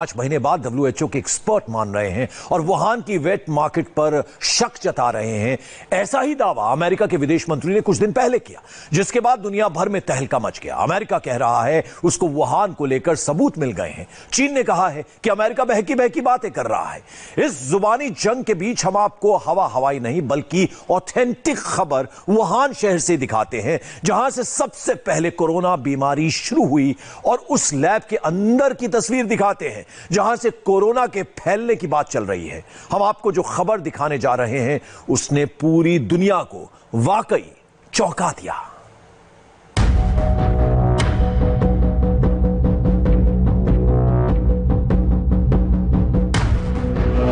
5 महीने बाद डब्ल्यूएचओ के एक्सपर्ट मान रहे हैं और वुहान की वेट मार्केट पर शक जता रहे हैं। ऐसा ही दावा अमेरिका के विदेश मंत्री ने कुछ दिन पहले किया, जिसके बाद दुनिया भर में तहलका मच गया। अमेरिका कह रहा है उसको वुहान को लेकर सबूत मिल गए हैं। चीन ने कहा है कि अमेरिका बहकी बहकी बातें कर रहा है। इस जुबानी जंग के बीच हम आपको हवाई नहीं बल्कि ऑथेंटिक खबर वुहान शहर से दिखाते हैं, जहां से सबसे पहले कोरोना बीमारी शुरू हुई, और उस लैब के अंदर की तस्वीर दिखाते हैं जहां से कोरोना के फैलने की बात चल रही है। हम आपको जो खबर दिखाने जा रहे हैं उसने पूरी दुनिया को वाकई चौंका दिया।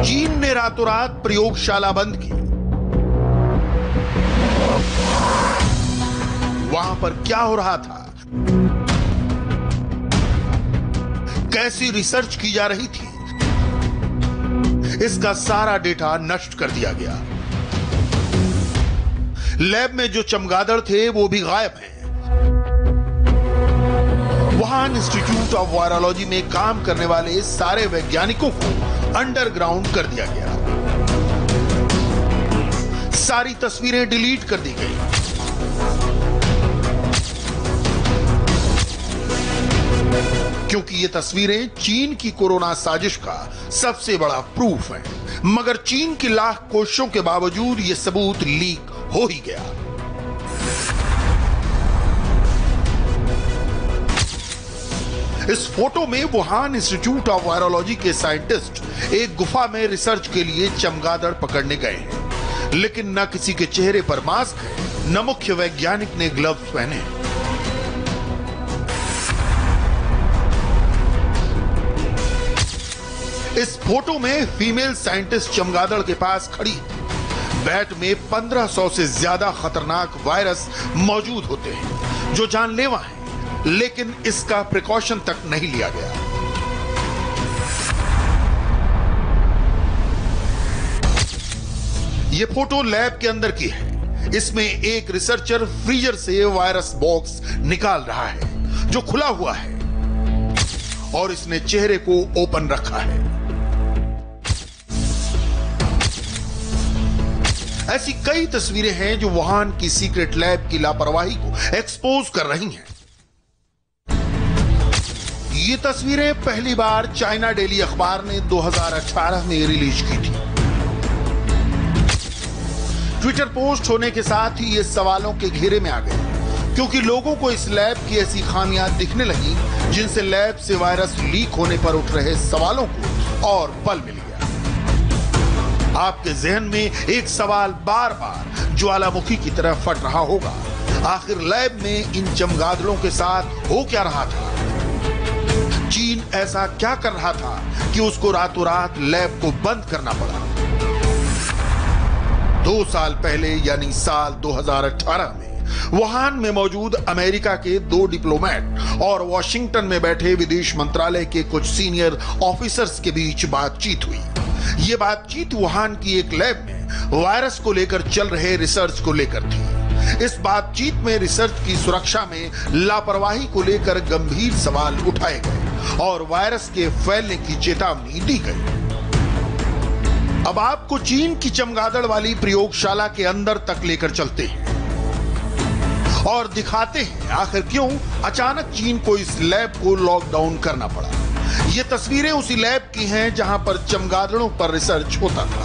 चीन ने रातों रात प्रयोगशाला बंद की। वहां पर क्या हो रहा था, कैसी रिसर्च की जा रही थी, इसका सारा डेटा नष्ट कर दिया गया। लैब में जो चमगादड़ थे वो भी गायब हैं। वुहान इंस्टीट्यूट ऑफ वायरोलॉजी में काम करने वाले सारे वैज्ञानिकों को अंडरग्राउंड कर दिया गया। सारी तस्वीरें डिलीट कर दी गई। क्योंकि ये तस्वीरें चीन की कोरोना साजिश का सबसे बड़ा प्रूफ है। मगर चीन की लाख कोशिशों के बावजूद ये सबूत लीक हो ही गया। इस फोटो में वुहान इंस्टीट्यूट ऑफ वायरोलॉजी के साइंटिस्ट एक गुफा में रिसर्च के लिए चमगादड़ पकड़ने गए हैं, लेकिन न किसी के चेहरे पर मास्क है, न मुख्य वैज्ञानिक ने ग्लव्स पहने। इस फोटो में फीमेल साइंटिस्ट चमगादड़ के पास खड़ी। बैट में 1500 से ज्यादा खतरनाक वायरस मौजूद होते हैं जो जानलेवा हैं, लेकिन इसका प्रिकॉशन तक नहीं लिया गया। यह फोटो लैब के अंदर की है। इसमें एक रिसर्चर फ्रीजर से वायरस बॉक्स निकाल रहा है जो खुला हुआ है, और इसने चेहरे को ओपन रखा है। ऐसी कई तस्वीरें हैं जो वुहान की सीक्रेट लैब की लापरवाही को एक्सपोज कर रही हैं। ये तस्वीरें पहली बार चाइना डेली अखबार ने 2018 में रिलीज की थी। ट्विटर पोस्ट होने के साथ ही ये सवालों के घेरे में आ गए, क्योंकि लोगों को इस लैब की ऐसी खामियां दिखने लगी जिनसे लैब से वायरस लीक होने पर उठ रहे सवालों को और बल मिल गया। आपके जहन में एक सवाल बार बार ज्वालामुखी की तरह फट रहा होगा, आखिर लैब में इन चमगादड़ों के साथ हो क्या रहा था? चीन ऐसा क्या कर रहा था कि उसको रातों रात लैब को बंद करना पड़ा? 2 साल पहले यानी साल 2018 में वुहान में मौजूद अमेरिका के 2 डिप्लोमेट और वॉशिंगटन में बैठे विदेश मंत्रालय के कुछ सीनियर ऑफिसर्स के बीच बातचीत हुई। यह बातचीत वुहान की एक लैब में वायरस को लेकर चल रहे रिसर्च को लेकर थी। इस बातचीत में रिसर्च की सुरक्षा में लापरवाही को लेकर गंभीर सवाल उठाए गए और वायरस के फैलने की चेतावनी दी गई। अब आपको चीन की चमगादड़ वाली प्रयोगशाला के अंदर तक लेकर चलते हैं और दिखाते हैं आखिर क्यों अचानक चीन को इस लैब को लॉकडाउन करना पड़ा। ये तस्वीरें उसी लैब की हैं जहां पर चमगादड़ों पर रिसर्च होता था।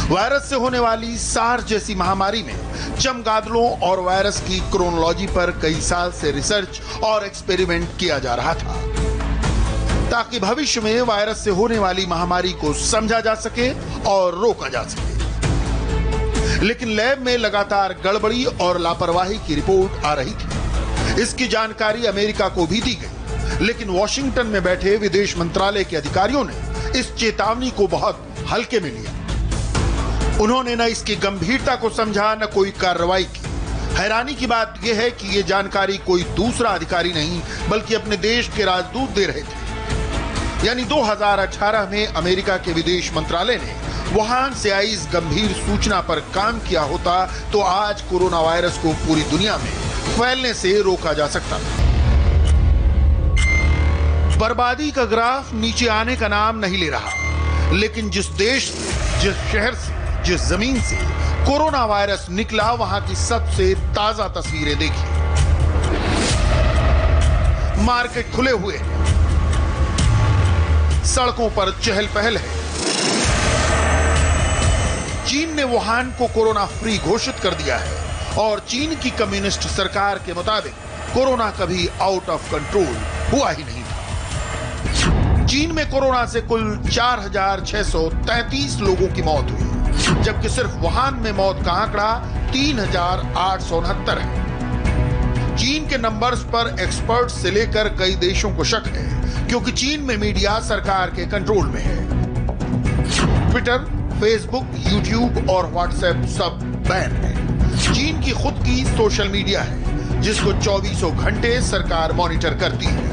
वायरस से होने वाली सार्स जैसी महामारी में चमगादड़ों और वायरस की क्रोनोलॉजी पर कई साल से रिसर्च और एक्सपेरिमेंट किया जा रहा था, ताकि भविष्य में वायरस से होने वाली महामारी को समझा जा सके और रोका जा सके। लेकिन लैब में लगातार गड़बड़ी और लापरवाही की रिपोर्ट आ रही थी। इसकी जानकारी अमेरिका को भी दी गई, लेकिन वॉशिंगटन में बैठे विदेश मंत्रालय के अधिकारियों ने इस चेतावनी को बहुत हल्के में लिया। उन्होंने न इसकी गंभीरता को समझा, न कोई कार्रवाई की। हैरानी की बात यह है कि यह जानकारी कोई दूसरा अधिकारी नहीं बल्कि अपने देश के राजदूत दे रहे थे। यानी 2018 में अमेरिका के विदेश मंत्रालय ने वुहान से आई इस गंभीर सूचना पर काम किया होता तो आज कोरोना वायरस को पूरी दुनिया में फैलने से रोका जा सकता था। बर्बादी का ग्राफ नीचे आने का नाम नहीं ले रहा, लेकिन जिस देश से, जिस शहर से, जिस जमीन से कोरोना वायरस निकला, वहां की सबसे ताजा तस्वीरें देखिए। मार्केट खुले हुए हैं, सड़कों पर चहल पहल है। चीन ने वुहान को कोरोना फ्री घोषित कर दिया है और चीन की कम्युनिस्ट सरकार के मुताबिक कोरोना कभी आउट ऑफ कंट्रोल हुआ ही नहीं था। चीन में कोरोना से कुल 4,633 लोगों की मौत हुई, जबकि सिर्फ वुहान में मौत का आंकड़ा 3,869 है। चीन के नंबर्स पर एक्सपर्ट्स से लेकर कई देशों को शक है, क्योंकि चीन में मीडिया सरकार के कंट्रोल में है। ट्विटर, फेसबुक, यूट्यूब और व्हाट्सएप सब बैन है। चीन की खुद की सोशल मीडिया है, जिसको 24 घंटे सरकार मॉनिटर करती है।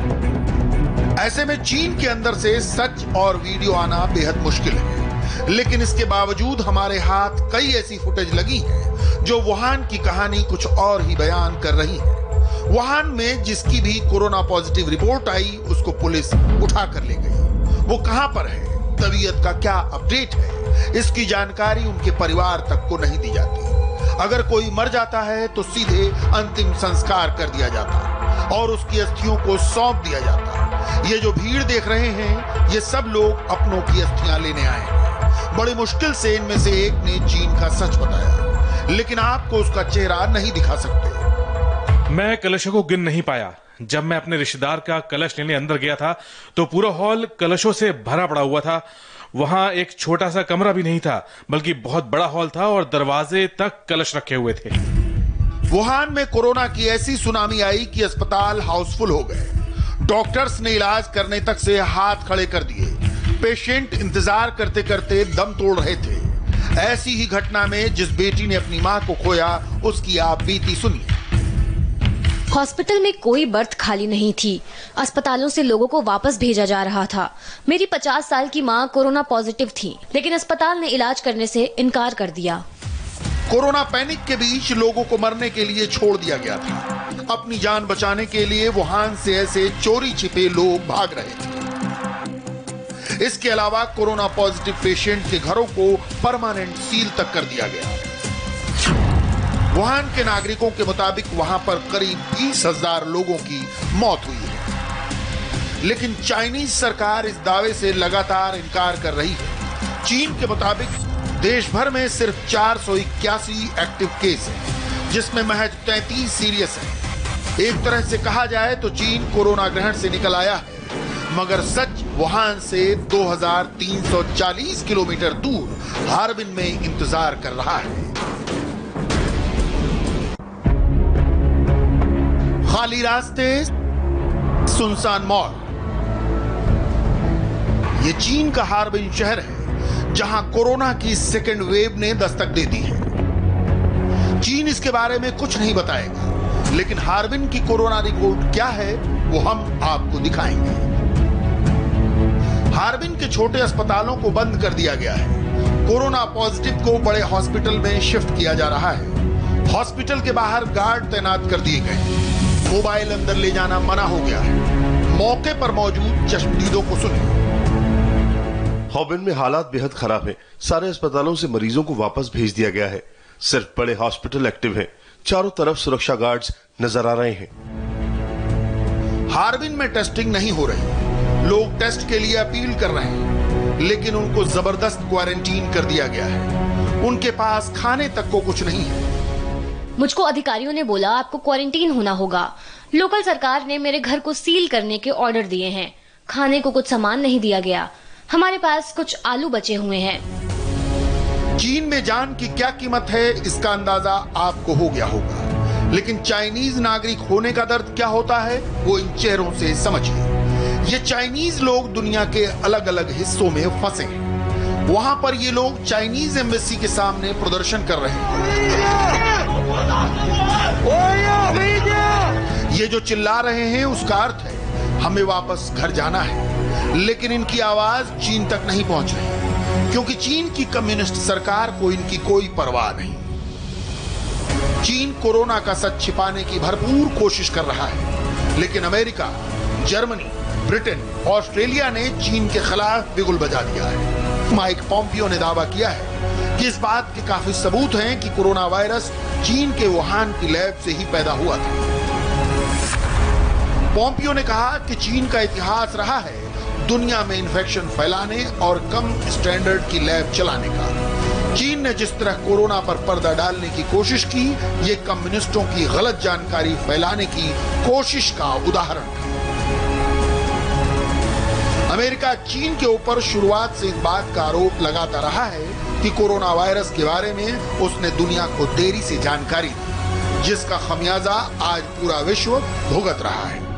ऐसे में चीन के अंदर से सच और वीडियो आना बेहद मुश्किल है, लेकिन इसके बावजूद हमारे हाथ कई ऐसी फुटेज लगी है जो वुहान की कहानी कुछ और ही बयान कर रही है। वुहान में जिसकी भी कोरोना पॉजिटिव रिपोर्ट आई, उसको पुलिस उठा कर ले गई। वो कहां पर है, तबीयत का क्या अपडेट है, इसकी जानकारी उनके परिवार तक को नहीं दी जाती। अगर कोई मर जाता है तो सीधे अंतिम संस्कार कर दिया जाता और उसकी अस्थियों को सौंप दिया जाता। ये जो भीड़ देख रहे हैं, ये सब लोग अपनों की अस्थियां लेने आए हैं। बड़ी मुश्किल से इनमें से एक ने चीन का सच बताया, लेकिन आपको उसका चेहरा नहीं दिखा सकते। मैं कलशों को गिन नहीं पाया। जब मैं अपने रिश्तेदार का कलश लेने अंदर गया था तो पूरा हॉल कलशों से भरा पड़ा हुआ था। वहां एक छोटा सा कमरा भी नहीं था, बल्कि बहुत बड़ा हॉल था और दरवाजे तक कलश रखे हुए थे। वुहान में कोरोना की ऐसी सुनामी आई कि अस्पताल हाउसफुल हो गए। डॉक्टर्स ने इलाज करने तक से हाथ खड़े कर दिए। पेशेंट इंतजार करते करते दम तोड़ रहे थे। ऐसी ही घटना में जिस बेटी ने अपनी मां को खोया, उसकी आप बीती सुनिए। हॉस्पिटल में कोई बर्थ खाली नहीं थी। अस्पतालों से लोगों को वापस भेजा जा रहा था। मेरी 50 साल की मां कोरोना पॉजिटिव थी, लेकिन अस्पताल ने इलाज करने से इनकार कर दिया। कोरोना पैनिक के बीच लोगों को मरने के लिए छोड़ दिया गया था। अपनी जान बचाने के लिए वुहान से ऐसे चोरी छिपे लोग भाग रहे थे। इसके अलावा कोरोना पॉजिटिव पेशेंट के घरों को परमानेंट सील तक कर दिया गया। वुहान के नागरिकों के मुताबिक वहां पर करीब 20,000 लोगों की मौत हुई है, लेकिन चाइनीज सरकार इस दावे से लगातार इनकार कर रही है। चीन के मुताबिक देश भर में सिर्फ 481 एक्टिव केस हैं, जिसमें महज 33 सीरियस हैं। एक तरह से कहा जाए तो चीन कोरोना ग्रहण से निकल आया है, मगर सच वुहान से 2340 किलोमीटर दूर हार्बिन में इंतजार कर रहा है। खाली रास्ते, सुनसान मॉल। ये चीन का हार्बिन शहर है, जहां कोरोना की सेकेंड वेव ने दस्तक दे दी है। चीन इसके बारे में कुछ नहीं बताएगा, लेकिन हार्बिन की कोरोना रिपोर्ट क्या है वो हम आपको दिखाएंगे। हार्बिन के छोटे अस्पतालों को बंद कर दिया गया है। कोरोना पॉजिटिव को बड़े हॉस्पिटल में शिफ्ट किया जा रहा है। हॉस्पिटल के बाहर गार्ड तैनात कर दिए गए। मोबाइल अंदर ले जाना मना हो गया है। मौके पर मौजूद चश्मदीदों को सुनिए। हार्बिन में हालात बेहद खराब हैं। सारे अस्पतालों से मरीजों को वापस भेज दिया गया है। सिर्फ बड़े हॉस्पिटल एक्टिव हैं। चारों तरफ सुरक्षा गार्ड्स नजर आ रहे हैं। हार्बिन में टेस्टिंग नहीं हो रही। लोग टेस्ट के लिए अपील कर रहे हैं, लेकिन उनको जबरदस्त क्वारंटीन कर दिया गया है। उनके पास खाने तक को कुछ नहीं है। मुझको अधिकारियों ने बोला आपको क्वारंटीन होना होगा। लोकल सरकार ने मेरे घर को सील करने के ऑर्डर दिए हैं। खाने को कुछ सामान नहीं दिया गया। हमारे पास कुछ आलू बचे हुए हैं। चीन में जान की क्या कीमत है, इसका अंदाजा आपको हो गया होगा, लेकिन चाइनीज नागरिक होने का दर्द क्या होता है वो इन चेहरों से समझिए। ये चाइनीज लोग दुनिया के अलग अलग हिस्सों में फंसे हैं। वहां पर ये लोग चाइनीज एम्बेसी के सामने प्रदर्शन कर रहे हैं। ये जो चिल्ला रहे हैं उसका अर्थ है हमें वापस घर जाना है, लेकिन इनकी आवाज चीन तक नहीं पहुंच रही, क्योंकि चीन की कम्युनिस्ट सरकार को इनकी कोई परवाह नहीं। चीन कोरोना का सच छिपाने की भरपूर कोशिश कर रहा है, लेकिन अमेरिका, जर्मनी, ब्रिटेन, ऑस्ट्रेलिया ने चीन के खिलाफ बिगुल बजा दिया है। माइक पॉम्पियो ने दावा किया है कि इस बात के काफी सबूत हैं कि कोरोना वायरस चीन के वुहान की लैब से ही पैदा हुआ था। पॉम्पियो ने कहा कि चीन का इतिहास रहा है दुनिया में इन्फेक्शन फैलाने और कम स्टैंडर्ड की लैब चलाने का। चीन ने जिस तरह कोरोना पर पर्दा डालने की कोशिश की, ये कम्युनिस्टों की गलत जानकारी फैलाने की कोशिश का उदाहरण था। अमेरिका चीन के ऊपर शुरुआत से इस बात का आरोप लगाता रहा है कि कोरोना वायरस के बारे में उसने दुनिया को देरी से जानकारी दी, जिसका खमियाजा आज पूरा विश्व भुगत रहा है।